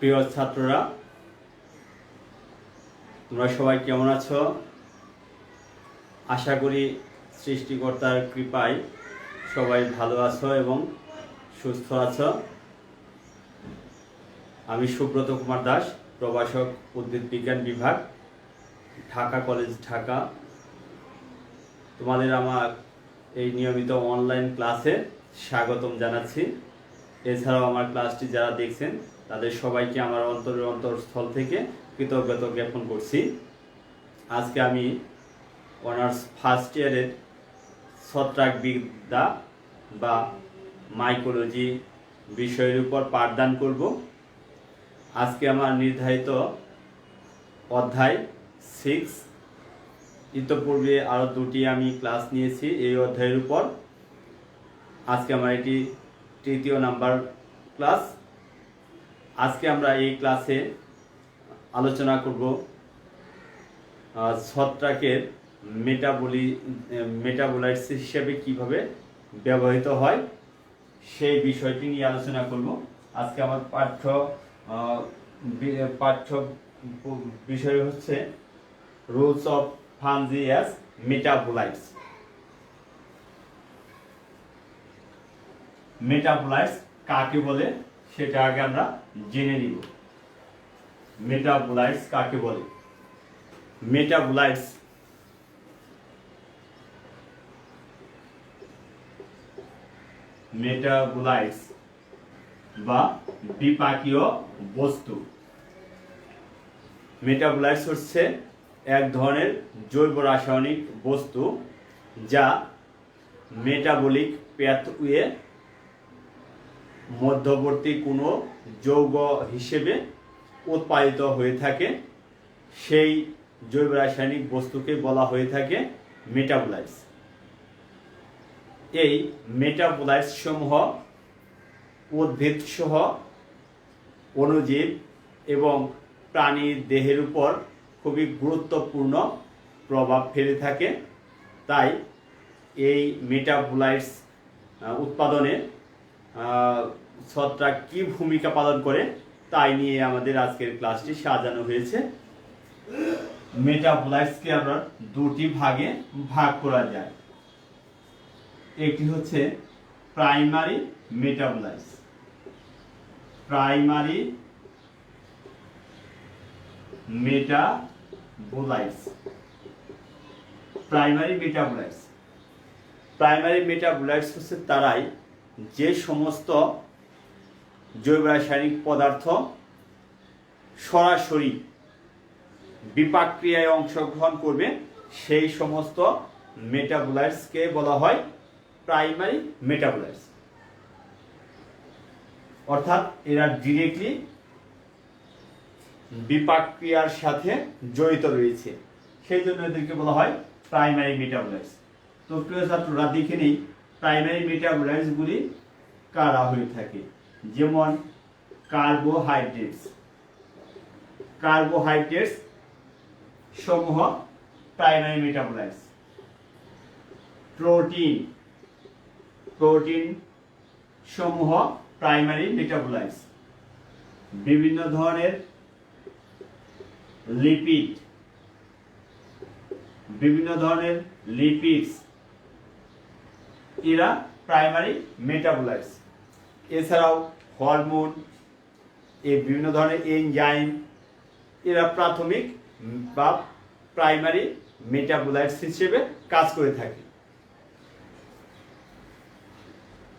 প্রিয় ছাত্ররা, তোমরা সবাই কেমন আছো? আশা করি সৃষ্টিকর্তার কৃপায় সবাই ভালো আছো এবং সুস্থ আছো। আমি সুব্রত কুমার দাস, প্রভাষক, উদ্ভিদ বিজ্ঞান বিভাগ, ঢাকা কলেজ, ঢাকা। তোমাদের আমার এই নিয়মিত অনলাইন ক্লাসে স্বাগতম জানাচ্ছি। এছাড়াও আমার ক্লাসটি যারা দেখছেন তাদের সবাইকে আমার অন্তরস্থল থেকে কৃতজ্ঞতা জ্ঞাপন করছি। আজকে আমি অনার্স ফার্স্ট ইয়ারের ছত্রাকবিদ্যা বা মাইকোলজি বিষয়ের উপর পাঠদান করব। আজকে আমার নির্ধারিত অধ্যায় 6। ইতোপূর্বে আরও দুটি আমি ক্লাস নিয়েছি এই অধ্যায়ের উপর। আজকে আমার এটি তৃতীয় নাম্বার ক্লাস। আজকে আমরা এই ক্লাসে আলোচনা করব ছত্রাকের মেটাবোলাইটস হিসেবে কিভাবে ব্যবহৃত হয় সেই বিষয়টি নিয়ে আলোচনা করব। আজকে আমার পাঠ্য বিষয় হচ্ছে rules of fungi as metabolites. Metabolites কাকে বলে সেটা আগে আমরা জেনে নিব। মেটাবোলাইটস কাকে বলে? মেটাবোলাইটস বা বিপাকীয় বস্তু। মেটাবোলাইটস হচ্ছে এক ধরনের জৈব রাসায়নিক বস্তু যা মেটাবলিক পাথওয়ে মধ্যবর্তী কোনো যৌগ হিসেবে উৎপাদিত হয়ে থাকে। সেই জৈব রাসায়নিক বস্তুকে বলা হয়ে থাকে মেটাবোলাইটস। এই মেটাবোলাইটস সমূহ উদ্ভিদ সহ অণুজীব এবং প্রাণীর দেহের উপর খুবই গুরুত্বপূর্ণ প্রভাব ফেলে থাকে। তাই এই মেটাবোলাইটস উৎপাদনে ছত্রাক কি ভূমিকা পালন করে তাই নিয়ে আমাদের আজকের ক্লাসটি সাজানো হয়েছে। মেটাবোলাইটসকে আমরা দুটি ভাগে ভাগ করা যায়। একটি হচ্ছে প্রাইমারি মেটাবোলাইটস। প্রাইমারি মেটাবোলাইটস হচ্ছে তারাই যে সমস্ত জৈব রাসায়নিক পদার্থ সরাসরি বিপাক ক্রিয়ায় অংশগ্রহণ করবে সেই সমস্ত মেটাবোলাইটসকে বলা হয় প্রাইমারি মেটাবোলাইটস। অর্থাৎ এরা ডিরেক্টলি বিপাক ক্রিয়ার সাথে জড়িত রয়েছে, সেই জন্য এদেরকে বলা হয় প্রাইমারি মেটাবোলাইটস। তো প্রিয় ছাত্ররা, দেখে নেই প্রাইমারি মেটাবোলাইটস গুলি কারা হয়ে থাকে। যেমন কার্বোহাইড্রেটস সমূহ প্রাইমারি মেটাবোলাইটস। প্রোটিন সমূহ প্রাইমারি মেটাবোলাইটস। বিভিন্ন ধরনের লিপিডস এরা প্রাইমারি মেটাবোলাইটস। এছাড়াও হরমোন, বিভিন্ন ধরনের এনজাইম এরা প্রাথমিক বা প্রাইমারি মেটাবোলাইটস হিসেবে কাজ করে থাকে।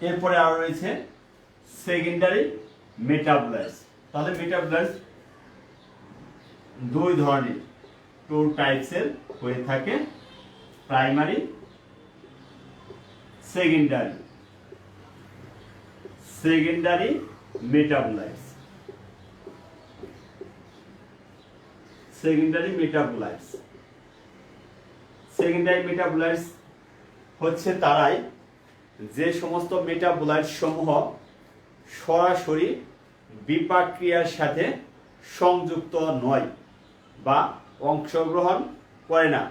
এরপরে আরো রয়েছে সেকেন্ডারি মেটাবোলাইটস। তাহলে মেটাবোলাইটস দুই ধরনের, টু টাইপসের হয়ে থাকে, primary, secondary metabolites. Secondary metabolites হচ্ছে তারাই যে সমস্ত মেটাবোলাইটস সমূহ সরাসরি বিপাক ক্রিয়ার সাথে সংযুক্ত নয় বা অংশগ্রহণ করে না,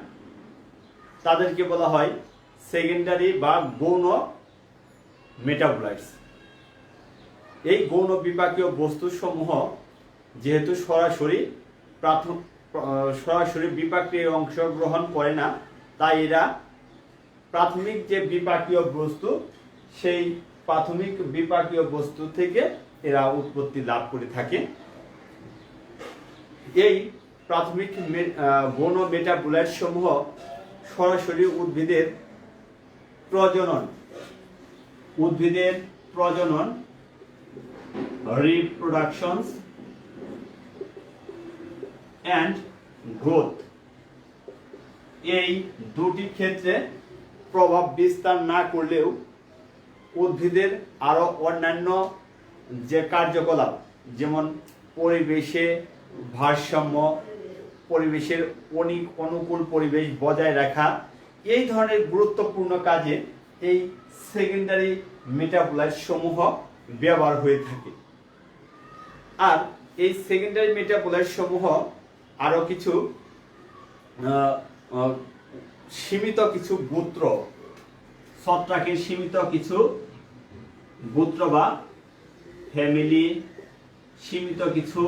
তাদেরকে বলা হয় সেকেন্ডারি বা গৌণ মেটাবোলাইটস। এই গৌণ বিপাকীয় বস্তুসমূহ যেহেতু সরাসরি বিপাকে অংশগ্রহণ করে না, তাই এরা প্রাথমিক যে বিপাকীয় বস্তু, সেই প্রাথমিক বিপাকীয় বস্তু থেকে এরা উৎপত্তি লাভ করে থাকে। এই প্রাথমিক গৌণ মেটাবোলাইট সমূহ সরাসরি উদ্ভিদের প্রজনন রিপ্রোডাকশনস অ্যান্ড গ্রোথ, এই দুটি ক্ষেত্রে প্রভাব বিস্তার না করলেও উদ্ভিদের আরো অন্যান্য যে কার্যকলাপ, যেমন পরিবেশে ভারসাম্য, পরিবেশের অনুকূল পরিবেশ বজায় রাখা, এই ধরনের গুরুত্বপূর্ণ কাজে এই সেকেন্ডারি মেটাবোলাইট সমূহ ব্যবহার হয়ে থাকে। আর এই সেকেন্ডারি মেটাবোলাইট সমূহ আরো কিছু সীমিত কিছু গোত্র, ছত্রাকের সীমিত কিছু গোত্র বা ফ্যামিলি, সীমিত কিছু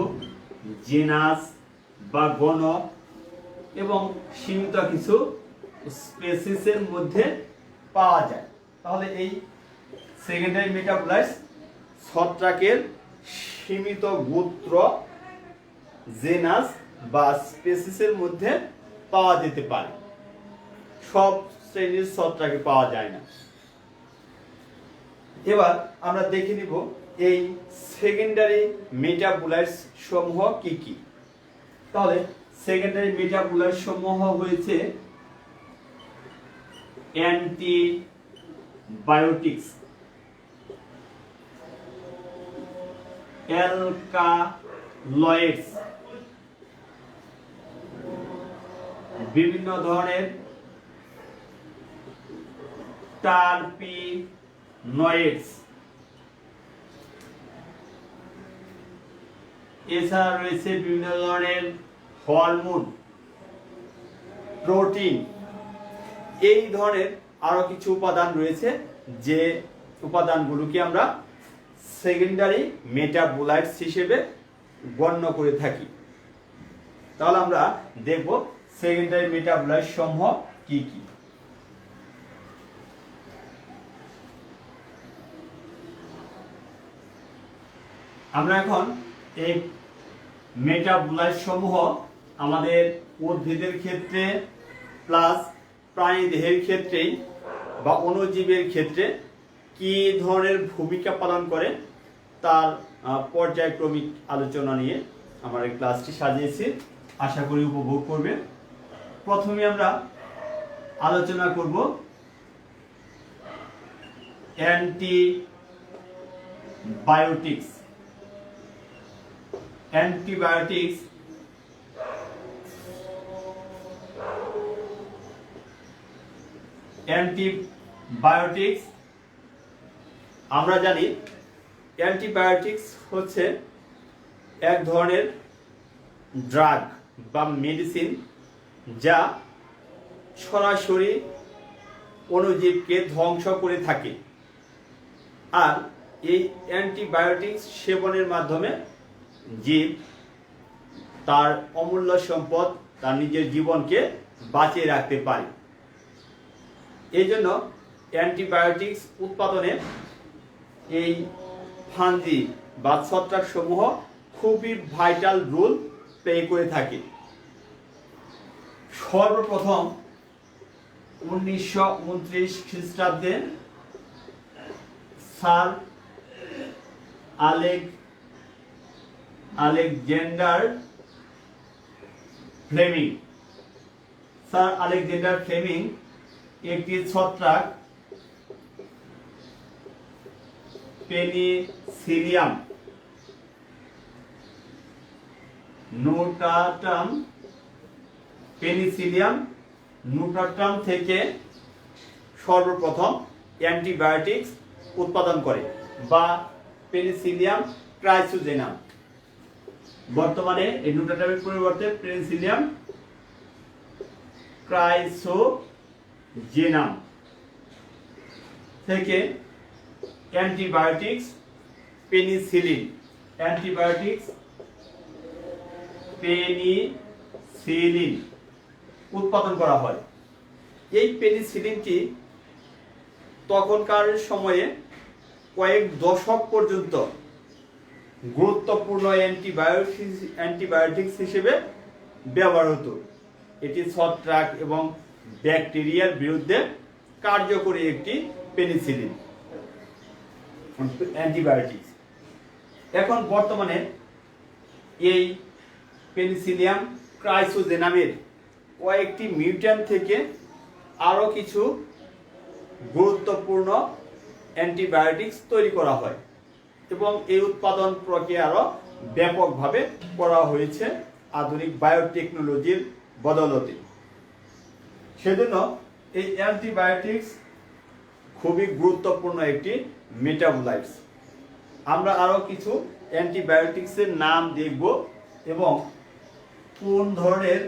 জেনাস বা গণ এবং সীমিত কিছু স্পেসিসের মধ্যে পাওয়া যায়। তাহলে এই সেকেন্ডারি মেটাবোলাইটস ছত্রাকের সীমিত গোত্র, জেনাস বা স্পেসিসের মধ্যে পাওয়া যেতে পারে, সব শ্রেণীর ছত্রাকে পাওয়া যায় না। এবার আমরা দেখে নিব এই সেকেন্ডারি মেটাবোলাইটস সমূহ কি কি। তাহলে সেকেন্ডারি মেটাবোলাইট সমূহ হয়েছে অ্যান্টিবায়োটিক্স, অ্যালকালয়েডস, বিভিন্ন ধরনের টারপিনয়েডস, এছাড়া রয়েছে বিভিন্ন ধরনের হরমোন, প্রোটিন, এই ধরনের আরো কিছু উপাদান রয়েছে, যে উপাদানগুলোকে আমরা সেকেন্ডারি মেটাবোলাইটস হিসেবে গণ্য করে থাকি। তাহলে আমরা দেখব সেকেন্ডারি মেটাবোলাইট সমূহ কি কি। আমরা এখন এই মেটাবোলাইট সমূহ আমাদের উদ্ভিদের ক্ষেত্রে প্লাস প্রাণীদেহের ক্ষেত্রেই বা অণুজীবের ক্ষেত্রে কি ধরনের ভূমিকা পালন করে তার পর্যায়ক্রমিক আলোচনা নিয়ে আমার এই ক্লাসটি সাজিয়েছি, আশা করি উপভোগ করবেন। প্রথমে আমরা আলোচনা করব অ্যান্টিবায়োটিক্স। অ্যান্টিবায়োটিক্স আমরা জানি অ্যান্টিবায়োটিক্স হচ্ছে এক ধরনের ড্রাগ বা মেডিসিন, যা সরাসরি অণুজীবকে ধ্বংস করে থাকে। আর এই অ্যান্টিবায়োটিক্স সেবনের মাধ্যমে জীব তার অমূল্য সম্পদ, তার নিজের জীবনকে বাঁচিয়ে রাখতে পারে। এই জন্য অ্যান্টিবায়োটিক্স উৎপাদনে এই ফাঞ্জি বা ছত্রাক সমূহ খুবই ভাইটাল রোল প্লে করে থাকে। সর্বপ্রথম 1929 খ্রিস্টাব্দে স্যার আলেকজান্ডার ফ্লেমিং একটি ছত্রাক পেনিসিলিয়াম নুটাটাম থেকে সর্বপ্রথম অ্যান্টিবায়োটিক্স উৎপাদন করে, বা পেনিসিলিয়াম ক্রাইসোজেনাম। বর্তমানে এই নুটাটামের পরিবর্তে পেনিসিলিয়াম ক্রাইসোজেনাম থেকে অ্যান্টিবায়োটিক্স পেনিসিলিন, অ্যান্টিবায়োটিক্স পেনিসিলিন উৎপাদন করা হয়। এই পেনিসিলিনটি তখনকার সময়ে কয়েক দশক পর্যন্ত গুরুত্বপূর্ণ অ্যান্টিবায়োটিক্স হিসেবে ব্যবহার হতো। এটি ছত্রাক এবং ব্যাকটেরিয়ার বিরুদ্ধে কার্যকরী একটি পেনিসিলিন অ্যান্টিবায়োটিক্স। এখন বর্তমানে এই পেনিসিলিয়াম ক্রাইসোজেনামের কয়েকটি মিউট্যান্ট থেকে আরও কিছু গুরুত্বপূর্ণ অ্যান্টিবায়োটিক্স তৈরি করা হয় এবং এই উৎপাদন প্রক্রিয়া আরও ব্যাপকভাবে করা হয়েছে আধুনিক বায়োটেকনোলজির বদৌলতে। সেজন্য এই অ্যান্টিবায়োটিক্স খুবই গুরুত্বপূর্ণ একটি মেটাবোলাইটস। আমরা আরও কিছু অ্যান্টিবায়োটিক্সের নাম দেখব এবং কোন ধরনের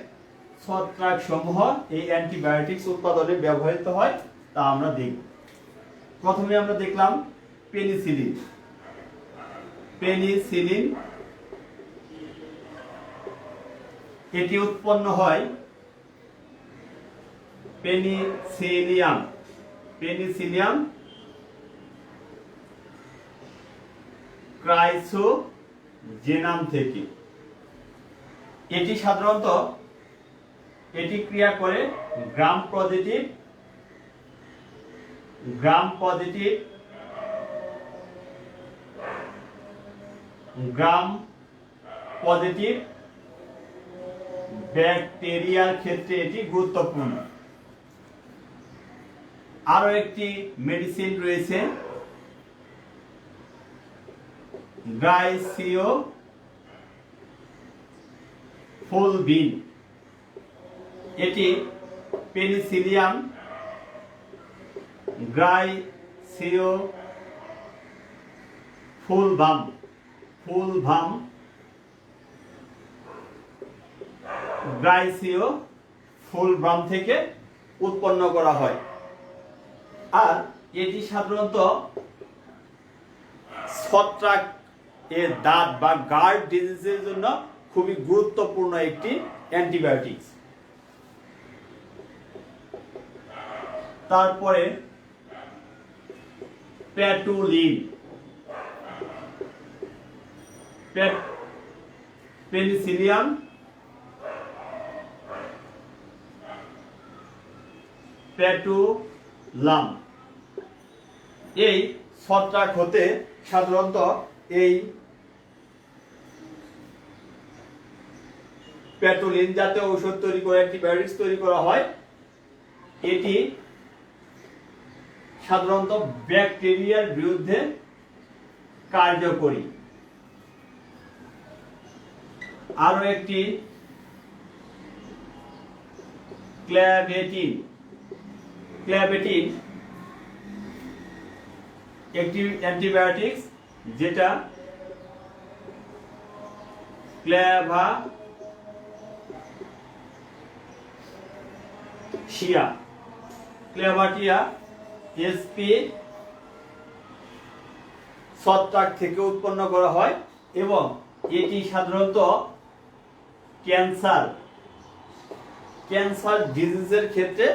ছত্রাক সমূহ এই অ্যান্টিবায়োটিক্স উৎপাদনে ব্যবহৃত হয় তা আমরা দেখব। প্রথমে আমরা দেখলাম পেনিসিলিন। পেনিসিলিন এটি উৎপন্ন হয় পেনিসিলিয়াম ক্রাইসোজেনাম থেকে। এটি সাধারণত ক্রিয়া করে গ্রাম পজিটিভ ব্যাকটেরিয়ার ক্ষেত্রে এটি গুরুত্বপূর্ণ। আরো একটি মেডিসিন রয়েছে গ্লাইসিওফুলভিন। এটি পেনিসিলিয়াম গ্লাইসিওফুলভাম থেকে উৎপন্ন করা হয়। আর এটি সাধারণত ছত্রাক এর দাঁত বা গার্ড ডিজিজের জন্য খুবই গুরুত্বপূর্ণ একটি অ্যান্টিবায়োটিক্স। তারপরে প্যাটুলিন। পেনিসিলিয়াম প্যাটুলাম। এই ছত্রাক হতে সাধারণত এই প্যাটুলিন জাতীয় ঔষধ তৈরি করে অ্যান্টিবায়োটিক্স তৈরি করা হয়। এটি সাধারণত ব্যাকটেরিয়ার বিরুদ্ধে কার্যকরী। আরো একটি ক্ল্যাভেটিন একটি অ্যান্টিবায়োটিক্স যেটা ক্ল্যাভাটিয়া এসপি ছত্রাক থেকে উৎপন্ন করা হয় এবং এটি সাধারণত ক্যান্সার ডিজিজের ক্ষেত্রে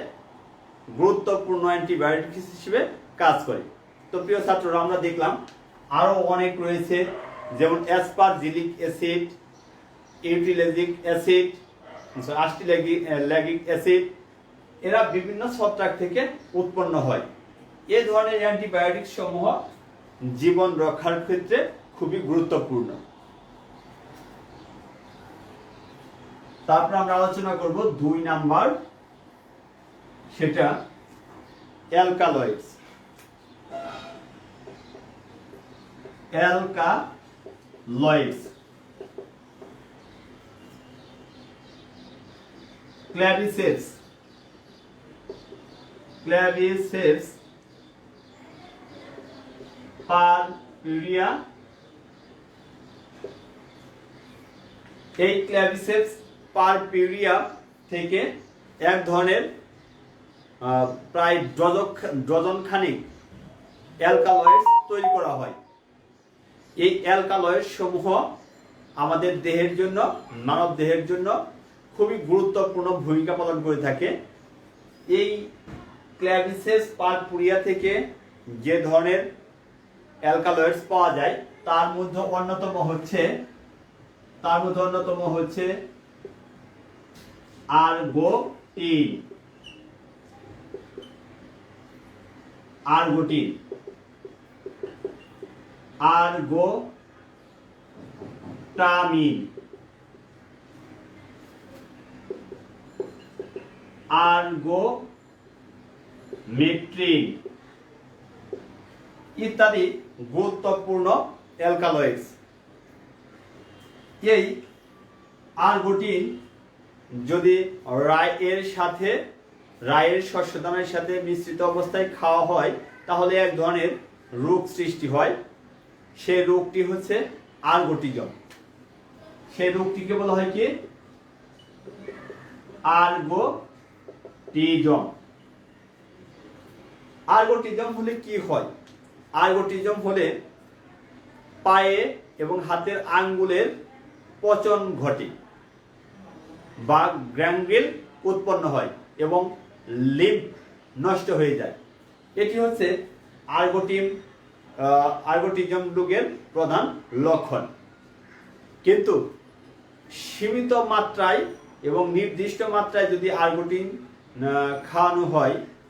গুরুত্বপূর্ণ অ্যান্টিবায়োটিক হিসেবে কাজ করে। তো প্রিয় ছাত্ররা, আমরা দেখলাম আরো অনেক রয়েছে, যেমন অ্যাসপারজিলিক অ্যাসিড, ইউটিলেজিক অ্যাসিড, অ্যাস্টিল্যাগিক অ্যাসিড। এরা বিভিন্ন ছত্রাক থেকে উৎপন্ন হয়। এই ধরনের অ্যান্টিবায়োটিক সমূহ জীবন রক্ষার ক্ষেত্রে খুবই গুরুত্বপূর্ণ। তারপর আমরা আলোচনা করব 2 নাম্বার, সেটা অ্যালকালয়েডস। ক্ল্যাভিসেপস পারপিউরিয়া। এই ক্ল্যাভিসেপস পারপিউরিয়া থেকে এক ধরনের প্রায় ডজন খানিক অ্যালকালয়েডস তৈরি করা হয়। এই অ্যালকালয়েড সমূহ আমাদের দেহের জন্য, মানব দেহের জন্য খুবই গুরুত্বপূর্ণ ভূমিকা পালন করে থাকে। এই ক্ল্যাভিসেস পার্পুরিয়া থেকে যে ধরনের অ্যালকালয়েডস পাওয়া যায় তার মধ্যে অন্যতম হচ্ছে আর্গোটিন। আর্গোটামিন, আর্গোমেট্রিন ইত্যাদি গুরুত্বপূর্ণ অ্যালকালয়েডস। এই আর্গোটিন যদি রায়ের শস্যদানার সাথে মিশ্রিত অবস্থায় খাওয়া হয় তাহলে এক ধরনের রোগ সৃষ্টি হয়। সেই রোগটি হচ্ছে আর্গোটিজম। সেই রোগটিকে বলা হয় কি? আর্গোটিজম। আর্গোটিজম হলে কি হয়? আর্গোটিজম হলে পায়ে এবং হাতের আঙ্গুলের পচন ঘটে বা গ্যাংগ্রিন উৎপন্ন হয় এবং লিম্ফ নষ্ট হয়ে যায়। এটি হচ্ছে আর্গোটিজম রোগের প্রধান লক্ষণ। কিন্তু সীমিত মাত্রায় এবং নির্দিষ্ট মাত্রায় যদি আর্গোটিন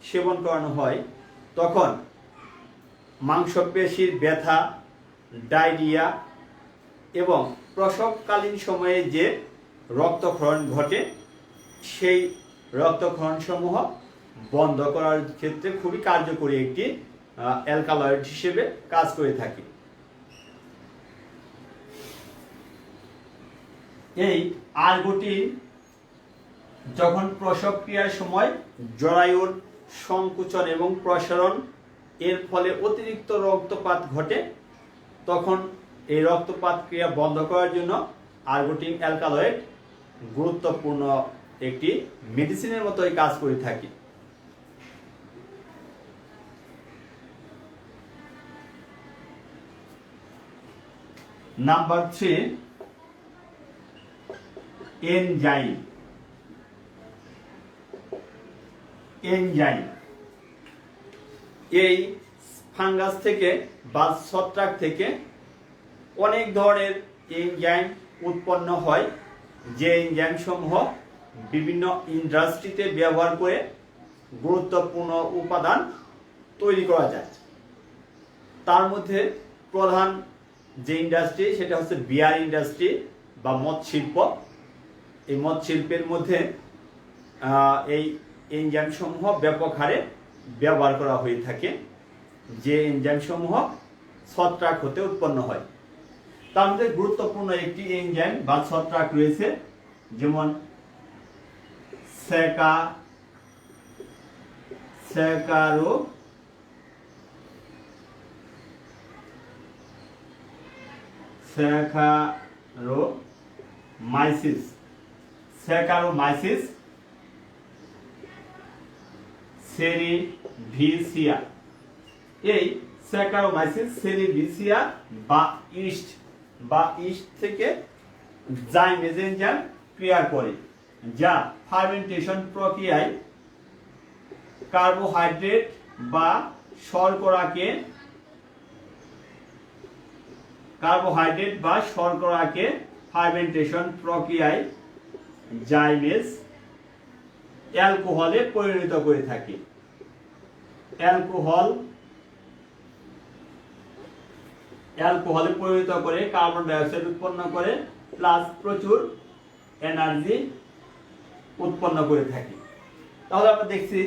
সেবন করানো হয় তখন মাংসপেশির ব্যথা, ডায়রিয়া এবং প্রসবকালীন সময়ে যে রক্তক্ষরণ ঘটে সেই রক্তক্ষরণ সমূহ বন্ধ করার ক্ষেত্রে খুবই কার্যকরী একটি অ্যালকালয়েড হিসেবে কাজ করে থাকে। এই আর্গোটিন যখন প্রসব ক্রিয়ার সময় জরায়ুর সংকুচন এবং প্রসারণ এর ফলে অতিরিক্ত রক্তপাত ঘটে তখন এই রক্তপাত ক্রিয়া বন্ধ করার জন্য আর্গোটিন অ্যালকালয়েড গুরুত্বপূর্ণ একটি মেডিসিনের মতোই কাজ করে থাকে। Number 3, enzyme. এই ফাঙ্গাস থেকে বা ছত্রাক থেকে অনেক ধরনের এনজাইম উৎপন্ন হয়, যে এনজাইম সমূহ বিভিন্ন ইন্ডাস্ট্রিতে ব্যবহার করে গুরুত্বপূর্ণ উপাদান তৈরি করা যায়। তার মধ্যে প্রধান যে ইন্ডাস্ট্রি সেটা হচ্ছে বিয়ার ইন্ডাস্ট্রি বা মদ শিল্প। এই মদ শিল্পের মধ্যে এই এনজাইম সমূহ ব্যাপক হারে ব্যবহার করা হয়ে থাকে, যে এনজাইম সমূহ ছত্রাক হতে উৎপন্ন হয়। তার মধ্যে গুরুত্বপূর্ণ একটি এনজাইম বা ছত্রাক রয়েছে, যেমন স্যাকারোমাইসিস, সেরিভিসিয়া। এই স্যাকারোমাইসিস সেরিভিসিয়া বা ইস্ট থেকে জাইমেজ এনজাইম ক্রিয়া করে, যা ফার্মেন্টেশন প্রক্রিয়ায় কার্বোহাইড্রেট বা শর্করাকে ফার্মেন্টেশন প্রক্রিয়ায় জাইমেজ অ্যালকোহলে পরিণত করে থাকে। অ্যালকোহলে পরিণত করে কার্বন ডাই অক্সাইড উৎপন্ন করে, প্লাস প্রচুর এনার্জি উৎপন্ন করে থাকে। তাহলে আমরা দেখছি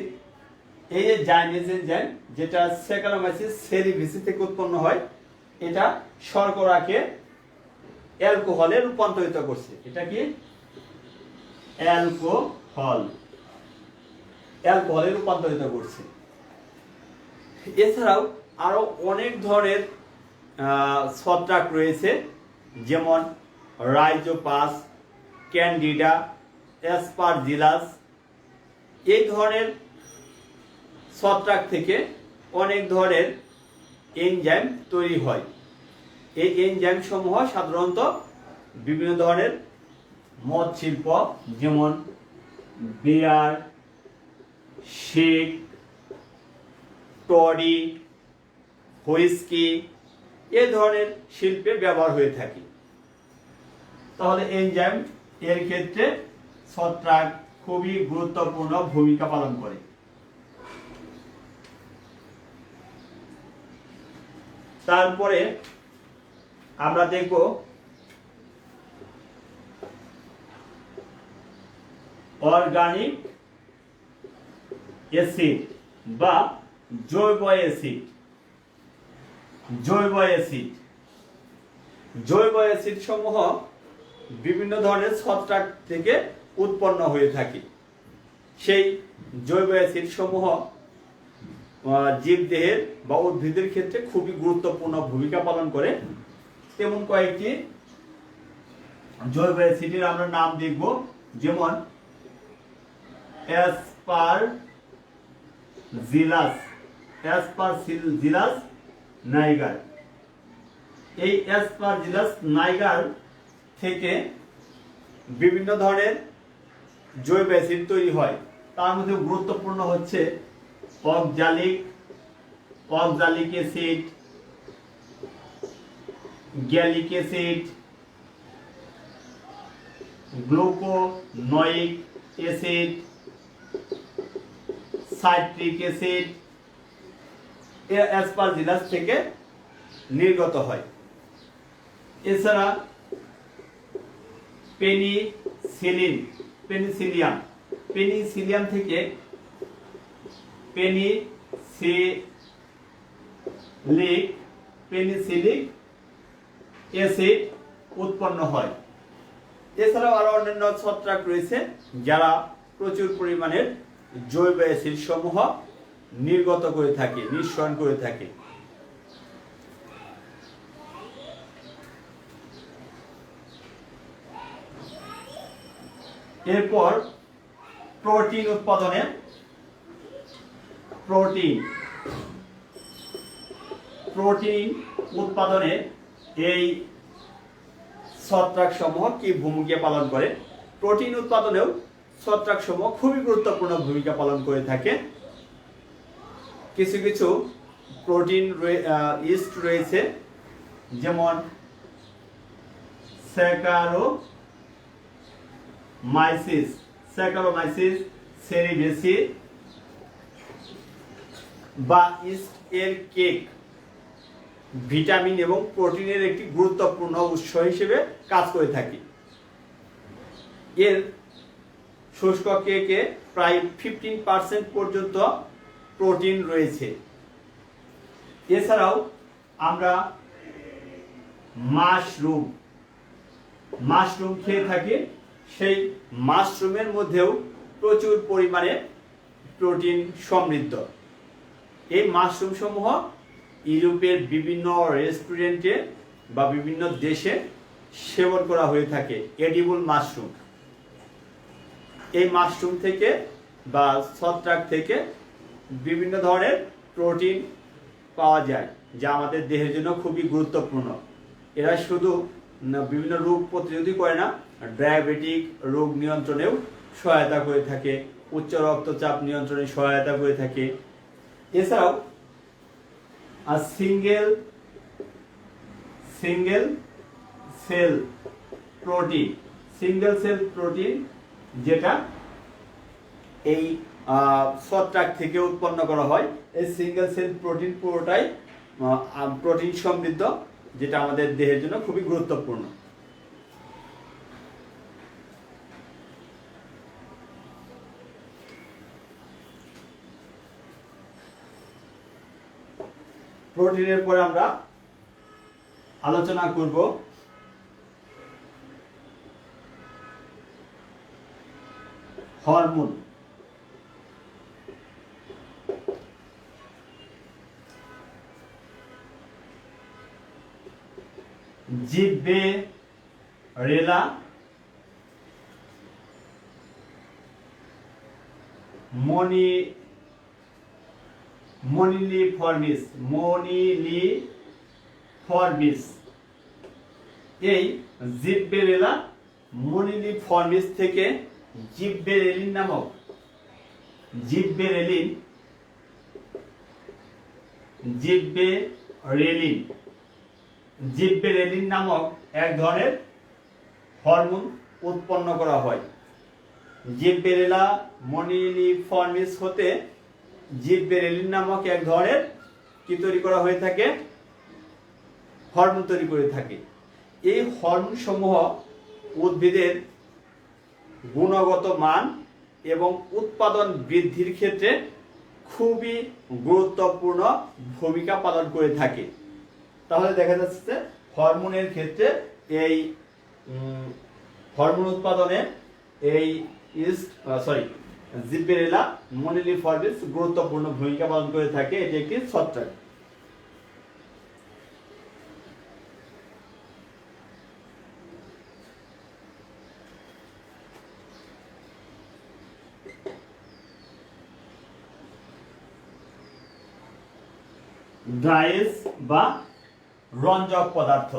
এই যে জাইমেজ এনজাইম যেটা স্যাকারোমাইসিস সেরিভিসি থেকে উৎপন্ন হয়, এটা শর্করাকে অ্যালকোহলে রূপান্তরিত করছে। এটা কি? অ্যালকোহলে রূপান্তরিত করছে। এছাড়াও আরো অনেক ধরনের ছত্রাক রয়েছে, যেমন রাইজোপাস, ক্যান্ডিডা, অ্যাসপারজিলাস। এই ধরনের ছত্রাক থেকে অনেক ধরনের এনজাইম তৈরি হয়। এই এনজাইম সমূহ সাধারণত বিভিন্ন ধরনের মদ শিল্প যেমন বিয়ার, শিক, টরি, হুইস্কি এ ধরনের শিল্পে ব্যবহার হয়ে থাকে। তাহলে এনজাইম এর ক্ষেত্রে ছত্রাক খুবই গুরুত্বপূর্ণ ভূমিকা পালন করে। তারপরে আমরা দেখব অর্গানিক অ্যাসিড বা জৈব অ্যাসিড। জৈব অ্যাসিড জৈব অ্যাসিড সমূহ বিভিন্ন ধরনের ছত্রাক থেকে উৎপন্ন হয়ে থাকে। সেই জৈব অ্যাসিড সমূহ জীবদেহের বা উদ্ভিদের ক্ষেত্রে খুবই গুরুত্বপূর্ণ ভূমিকা পালন করে। তেমন কয়েকটি জৈব অ্যাসিডের আমরা নাম দেখব, যেমন অ্যাসপারজিলাস নাইগার। এই অ্যাসপারজিলাস নাইগার থেকে বিভিন্ন ধরনের জৈব অ্যাসিড তৈরি হয়। তার মধ্যে গুরুত্বপূর্ণ হচ্ছে oxalic acid, gallic acid, gluconic acid, citric acid Aspergillus থেকে নির্গত হয়। এছাড়া পেনিসিলিয়াম থেকে পেনিসিলিক অ্যাসিড উৎপন্ন হয়। এছাড়াও আরো অন্যান্য ছত্রাক রয়েছে যারা প্রচুর পরিমাণের জৈব অ্যাসিড সমূহ নির্গত করে থাকে, নিঃসরণ করে থাকে। এরপর প্রোটিন উৎপাদনে এই ছত্রাক সমূহ কি ভূমিকা পালন করে? প্রোটিন উৎপাদনেও ছত্রাক সমূহ খুবই গুরুত্বপূর্ণ ভূমিকা পালন করে থাকে। কিছু কিছু প্রোটিন ইস্ট রয়েছে, যেমন স্যাকারোমাইসিস, সেরিবেসি বা ইস্ট এর কেক ভিটামিন এবং প্রোটিনের একটি গুরুত্বপূর্ণ উৎস হিসেবে কাজ করে থাকে। এর শুষ্ক কেকে প্রায় 15% পর্যন্ত প্রোটিন রয়েছে। এছাড়াও আমরা মাশরুম খেয়ে থাকি। সেই মাশরুমের মধ্যেও প্রচুর পরিমাণে প্রোটিন সমৃদ্ধ। এই মাশরুম সমূহ ইউরোপের বিভিন্ন রেস্টুরেন্টে বা বিভিন্ন দেশে সেবন করা হয়ে থাকে, এডিবল মাশরুম। এই মাশরুম থেকে বা ছত্রাক থেকে বিভিন্ন ধরনের প্রোটিন পাওয়া যায়, যা আমাদের দেহের জন্য খুবই গুরুত্বপূর্ণ। এরা শুধু বিভিন্ন রোগ প্রতিরোধী করে না, ডায়াবেটিক রোগ নিয়ন্ত্রণেও সহায়তা করে থাকে, উচ্চ রক্তচাপ নিয়ন্ত্রণে সহায়তা করে থাকে। এছাড়াও সিঙ্গেল সেল প্রোটিন যেটা এই ছত্রাক থেকে উৎপন্ন করা হয়, এই সিঙ্গেল সেল প্রোটিন পুরোটাই প্রোটিন সমৃদ্ধ, যেটা আমাদের দেহের জন্য খুবই গুরুত্বপূর্ণ। প্রোটিনের পরে আমরা আলোচনা করব হরমোন। জিব্বেরেলা, মনিলিফর্মিস এই জিব্বেরেলা মনিলিফর্মিস থেকে জিব্বেরেলিন নামক জিব্বেরেলিন জিব্বেরেলিন নামক এক ধরনের হরমোন উৎপন্ন করা হয়। জিব্বেরেলা মনিলিফর্মিস হতে জিব্বেরেলিন নামক এক ধরনের কি তৈরি করা হয়ে থাকে, হরমোন তৈরি করে থাকে। এই হরমোন সমূহ উদ্ভিদের গুণগত মান এবং উৎপাদন বৃদ্ধির ক্ষেত্রে খুবই গুরুত্বপূর্ণ ভূমিকা পালন করে থাকে। তাহলে দেখা যাচ্ছে হরমোনের ক্ষেত্রে এই হরমোন উৎপাদনে এই জিব্বেরেলা মনিলিফর্মিস গুরুত্বপূর্ণ ভূমিকা পালন করে থাকে। এটি একটি ছত্রাক। ডাইস বা রঞ্জক পদার্থ,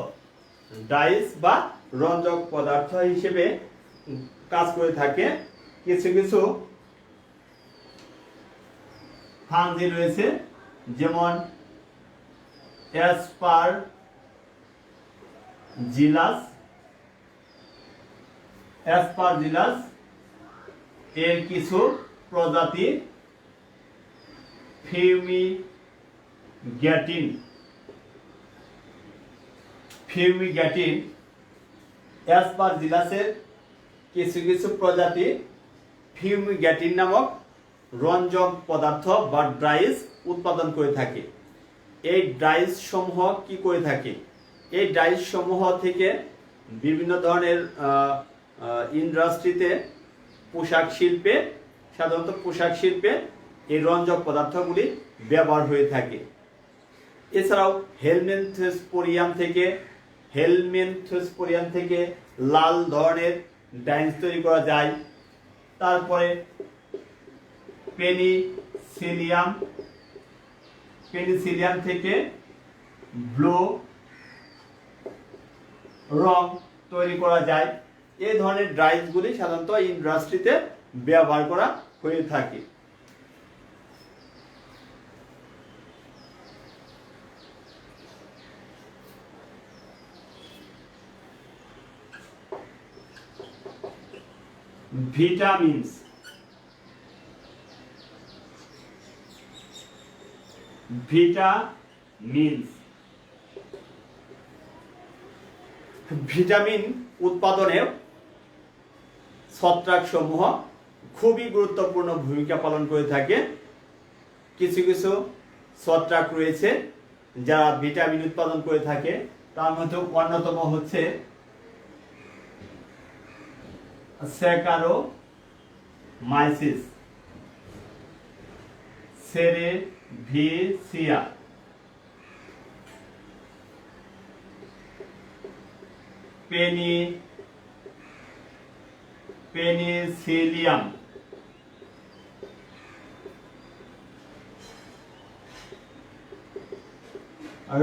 ডাইস বা রঞ্জক পদার্থ হিসেবে কাজ করে থাকে। কিছু কিছু ফাঙ্গি রয়েছে, যেমন অ্যাসপারজিলাস এর কিছু প্রজাতি ফিউমিগ্যাটিন অ্যাসপারজিলাসের কিছু কিছু প্রজাতি ফিউমিগ্যাটিন নামক রঞ্জক পদার্থ বা ডাইস উৎপাদন করে থাকে। এই ডাইস সমূহ কি করে থাকে? এই ডাইস সমূহ থেকে বিভিন্ন ধরনের ইন্ডাস্ট্রিতে, সাধারণত পোশাক শিল্পে এই রঞ্জক পদার্থগুলি ব্যবহার হয়ে থাকে। এছাড়াও হেলমিনথোস্পোরিয়াম থেকে লাল ধরনের ডাইস তৈরি করা যায়। তারপরে পেনিসিলিয়াম থেকে ব্লু রং তৈরি করা যায়। এই ধরনের ডাইসগুলি সাধারণত ইন্ডাস্ট্রিতে ব্যবহার করা হয়ে থাকে। ভিটামিনস, ভিটামিন উৎপাদনে ছত্রাক সমূহ খুবই গুরুত্বপূর্ণ ভূমিকা পালন করে থাকে। কিছু কিছু ছত্রাক রয়েছে যারা ভিটামিন উৎপাদন করে থাকে। তার মধ্যে অন্যতম হচ্ছে Saccharomyces, cerevisiae, Penicillium,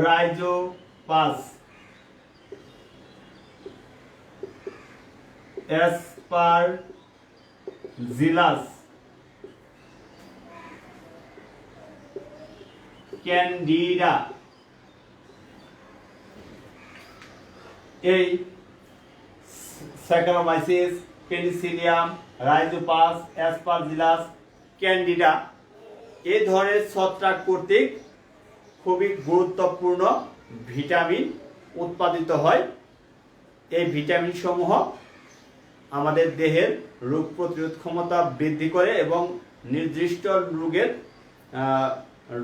Rhizopus, Aspergillus, Candida. এই Saccharomyces, Penicillium, Rhizopus, Aspergillus, Candida এই ধরনের ছত্রাক কর্তৃক খুবই গুরুত্বপূর্ণ ভিটামিন উৎপাদিত হয়। এই ভিটামিন সমূহ আমাদের দেহের রোগ প্রতিরোধ ক্ষমতা বৃদ্ধি করে এবং নির্দিষ্ট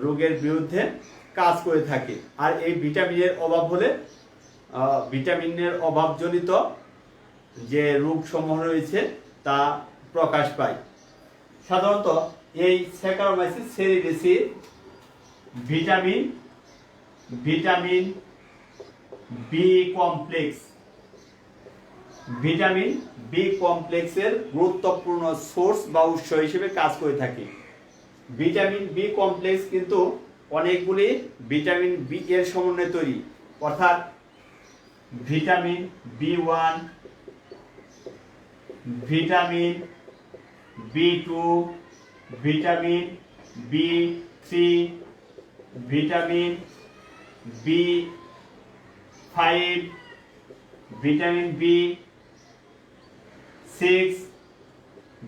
রোগের বিরুদ্ধে কাজ করে থাকে। আর এই ভিটামিনের অভাব হলে ভিটামিনের অভাবজনিত যে রোগ সমূহ রয়েছে তা প্রকাশ পায়। সাধারণত এই স্যাকারোমাইসিস সেরেভিসি ভিটামিন বি কমপ্লেক্সের গুরুত্বপূর্ণ সোর্স বা উৎস হিসেবে কাজ করে থাকে। ভিটামিন বি কমপ্লেক্স কিন্তু অনেকগুলি ভিটামিন বি এর সমন্বয়ে তৈরি, অর্থাৎ vitamin B1, vitamin B2, vitamin B3, vitamin B5, vitamin B6,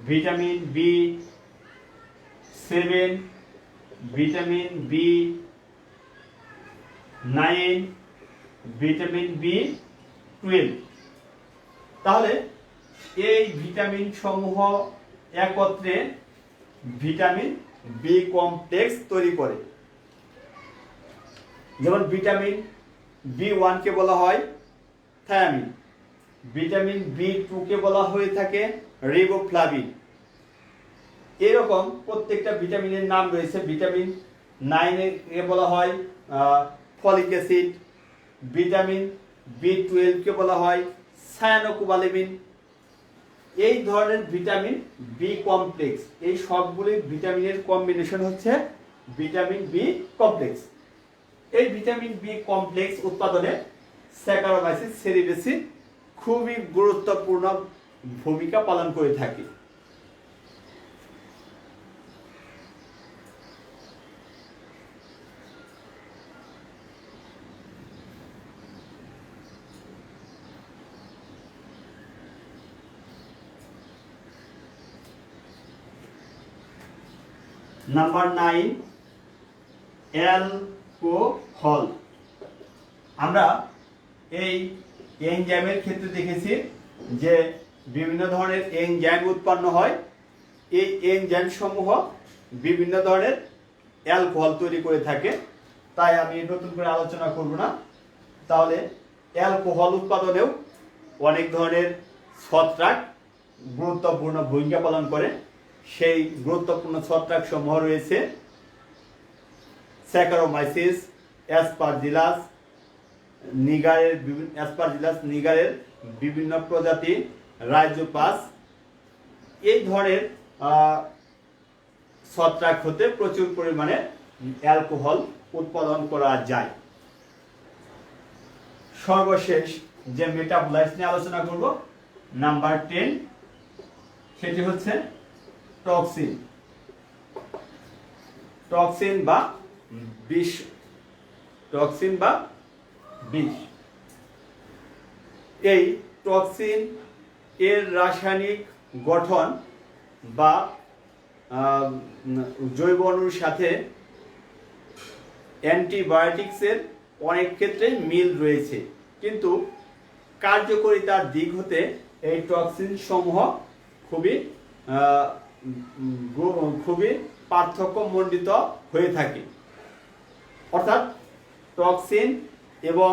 vitamin B7, vitamin B9, vitamin B12। তাহলে এই ভিটামিন সমূহ একত্রে ভিটামিন বি কমপ্লেক্স তৈরি করে। যেমন ভিটামিন B1 কে বলা হয় থায়ামিন, ভিটামিন B2 কে বলা হয়ে থাকে রিবোফ্লাভিন। এরকম প্রত্যেকটা ভিটামিনের নাম রয়েছে। ভিটামিন 9 কে বলা হয় ফলিক অ্যাসিড, ভিটামিন B12 কে বলা হয় সায়ানোকোবালামিন। এই ধরনের ভিটামিন বি কমপ্লেক্স, এই সবগুলি ভিটামিনের কম্বিনেশন হচ্ছে ভিটামিন বি কমপ্লেক্স। এই ভিটামিন বি কমপ্লেক্স উৎপাদনে স্যাকারোমাইসিস সেরিডোসিস খুবই গুরুত্বপূর্ণ ভূমিকা পালন করে থাকে। Number 9, alcohol. আমরা এই এনজাইমের ক্ষেত্রে দেখেছি যে বিভিন্ন ধরনের এনজাইম উৎপন্ন হয়। এই এনজাইম সমূহ বিভিন্ন ধরনের অ্যালকোহল তৈরি করে থাকে, তাই আমি নতুন করে আলোচনা করব না। তাহলে অ্যালকোহল উৎপাদনেও অনেক ধরনের ছত্রাক গুরুত্বপূর্ণ ভূমিকা পালন করে। সেই গুরুত্বপূর্ণ ছত্রাক সমূহ রয়েছে স্যাকারোমাইসিস, অ্যাসপারজিলাস নিগারের বিভিন্ন প্রজাতি, রাইজোপাস। এই ধরনের ছত্রাক হতে প্রচুর পরিমাণে অ্যালকোহল উৎপাদন করা যায়। সর্বশেষ যে মেটাবোলাইটস নিয়ে আলোচনা করব, নাম্বার 10, সেটি হচ্ছে টক্সিন। টক্সিন বা বিষ। টক্সিন বা বিষ। এই টক্সিন এর রাসায়নিক গঠন বা জৈব অণুর সাথে অ্যান্টিবায়োটিক্সের অনেক ক্ষেত্রে মিল রয়েছে, কিন্তু কার্যকারিতার দিক হতে এই টক্সিন সমূহ খুবই পার্থক্যমণ্ডিত হয়ে থাকে। অর্থাৎ টক্সিন এবং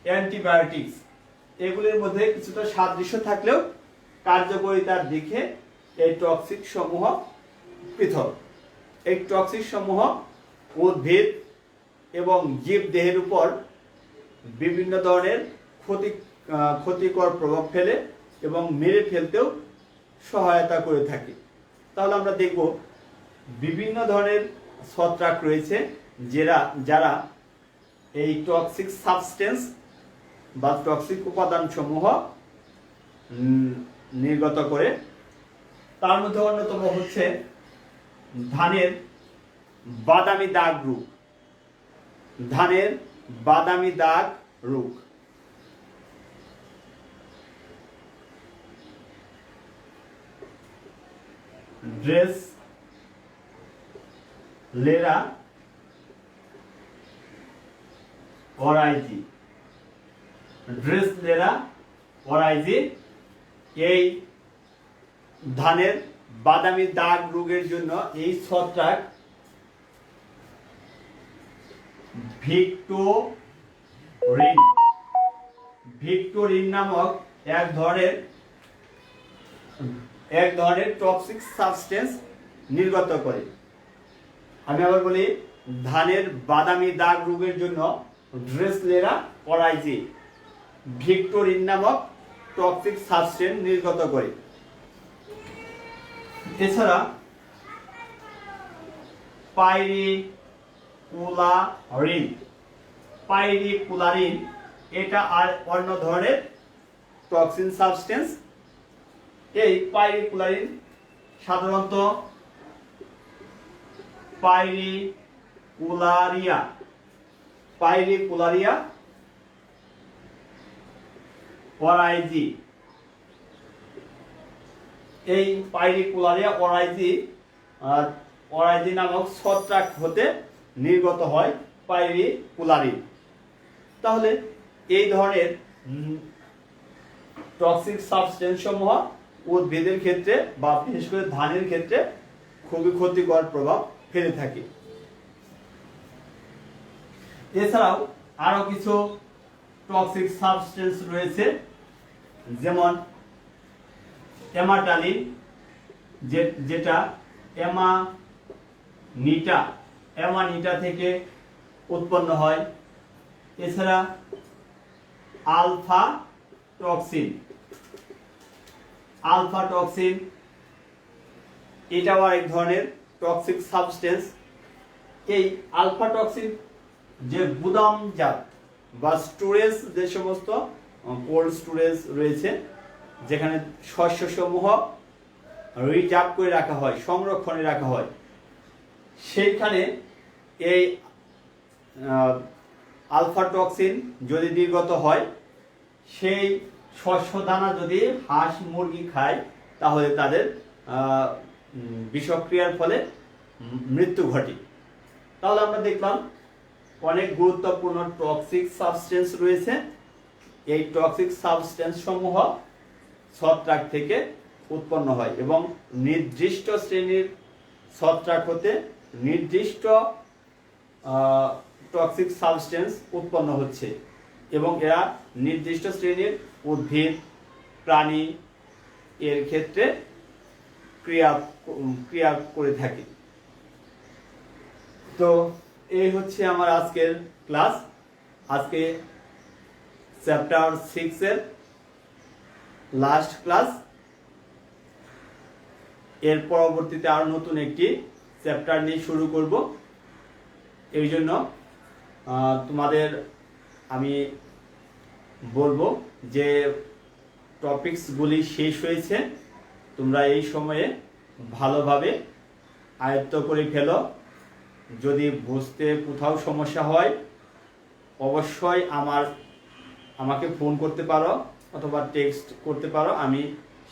অ্যান্টিবায়োটিক্স এগুলির মধ্যে কিছুটা সাদৃশ্য থাকলেও কার্যকারিতার দিকে এই টক্সিক সমূহ পৃথক। এই টক্সিক সমূহ উদ্ভিদ এবং জীব দেহের উপর বিভিন্ন ধরনের ক্ষতিকর প্রভাব ফেলে এবং মেরে ফেলতেও সহায়তা করে থাকে। তাহলে আমরা দেখব বিভিন্ন ধরনের ছত্রাক রয়েছে যারা এই টক্সিক সাবস্টেন্স বা টক্সিক উপাদান সমূহ নির্গত করে। তার মধ্যে অন্যতম হচ্ছে ধানের বাদামি দাগ রোগ। ধানের বাদামি দাগ রোগ। ড্রেসলেরা অরাইজি। ড্রেসলেরা অরাইজি এই ধানের বাদামি দাগ রোগের জন্য এই ছত্রাক ভিক্টোরিন নামক এক ধরনের টক্সিক সাবস্টেন্স নির্গত করে। আমি আবার বলি, ধানের বাদামি দাগ রোগের জন্য ড্রেসলেরা অরাইজি ভিক্টোরিন নামক টক্সিক সাবস্টেন্স নির্গত করে। এছাড়া পাইরিকুলারিন এটা আর অন্য ধরনের টক্সিন সাবস্টেন্স। এই পাইরিকুলারিন সাধারণত পাইরিকুলারিয়া ওরাইজি, এই পাইরিকুলারিয়া ওরাইজি নামক ছত্রাক হতে নির্গত হয় পাইরিকুলারিন। তাহলে এই ধরনের টক্সিক সাবস্টেন্স সমূহ উদ্ভিদের ক্ষেত্রে বা বিশেষ করে ধানের ক্ষেত্রে খুবই ক্ষতিকর প্রভাব ফেলে থাকে। এছাড়াও আরো কিছু টক্সিক সাবস্টেন্স রয়েছে, যেমন এমাটালিন, যেটা অ্যামানিটা থেকে উৎপন্ন হয়। এছাড়া আলফা টক্সিন এটাও এক ধরনের টক্সিক সাবস্টেন্স। এই আলফা টক্সিন যে গুদামজাত বা স্টোরেজ, যে সমস্ত কোল্ড স্টোরেজ রয়েছে যেখানে শস্যসমূহ রিজার্ভ করে রাখা হয়, সংরক্ষণে রাখা হয়, সেইখানে এই আলফা টক্সিন যদি নির্গত হয়, সেই শস্য দানা যদি হাঁস মুরগি খায় তাহলে তাদের বিষক্রিয়ার ফলে মৃত্যু ঘটে। তাহলে আমরা দেখলাম অনেক গুরুত্বপূর্ণ টক্সিক সাবস্টেন্স রয়েছে। এই টক্সিক সাবস্টেন্স সমূহ ছত্রাক থেকে উৎপন্ন হয় এবং নির্দিষ্ট শ্রেণীর ছত্রাক হতে নির্দিষ্ট টক্সিক সাবস্টেন্স উৎপন্ন হচ্ছে এবং এরা নির্দিষ্ট শ্রেণীর উদ্ভিদ প্রাণী এর ক্ষেত্রে ক্রিয়া করে থাকে। তো এই হচ্ছে আমার আজকের ক্লাস। আজকে চ্যাপ্টার 6 এর লাস্ট ক্লাস। এর পরবর্তীতে আরো নতুন একটি চ্যাপ্টার নিয়ে শুরু করব। এই জন্য তোমাদের আমি বলবো যে টপিকসগুলি শেষ হয়েছে, তোমরা এই সময়ে ভালোভাবে আয়ত্ত করে ফেলো। যদি বুঝতে কোথাও সমস্যা হয় অবশ্যই আমাকে ফোন করতে পারো অথবা টেক্সট করতে পারো, আমি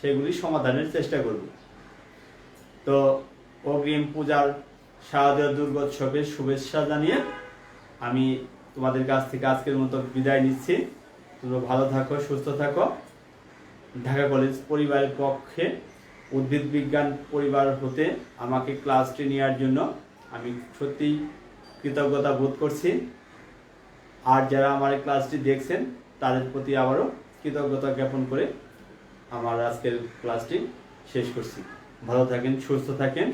সেগুলি সমাধানের চেষ্টা করব। তো অগ্রিম পূজার শারদীয় দুর্গোৎসবের শুভেচ্ছা জানিয়ে আমি তোমাদের কাছ থেকে আজকের মতো বিদায় নিচ্ছি। তোমরা ভালো থাকো, সুস্থ থাকো। ঢাকা কলেজ পরিবারের পক্ষে উদ্ভিদ বিজ্ঞান পরিবার হতে আমাকে ক্লাসটি নেওয়ার জন্য আমি সত্যিই কৃতজ্ঞতা বোধ করছি। আর যারা আমার ক্লাসটি দেখছেন তাদের প্রতি আবারও কৃতজ্ঞতা জ্ঞাপন করে আমার আজকের ক্লাসটি শেষ করছি। ভালো থাকেন, সুস্থ থাকেন।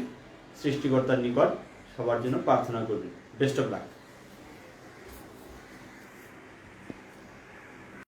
সৃষ্টিকর্তার নিকট সবার জন্য প্রার্থনা করবেন। Best of luck.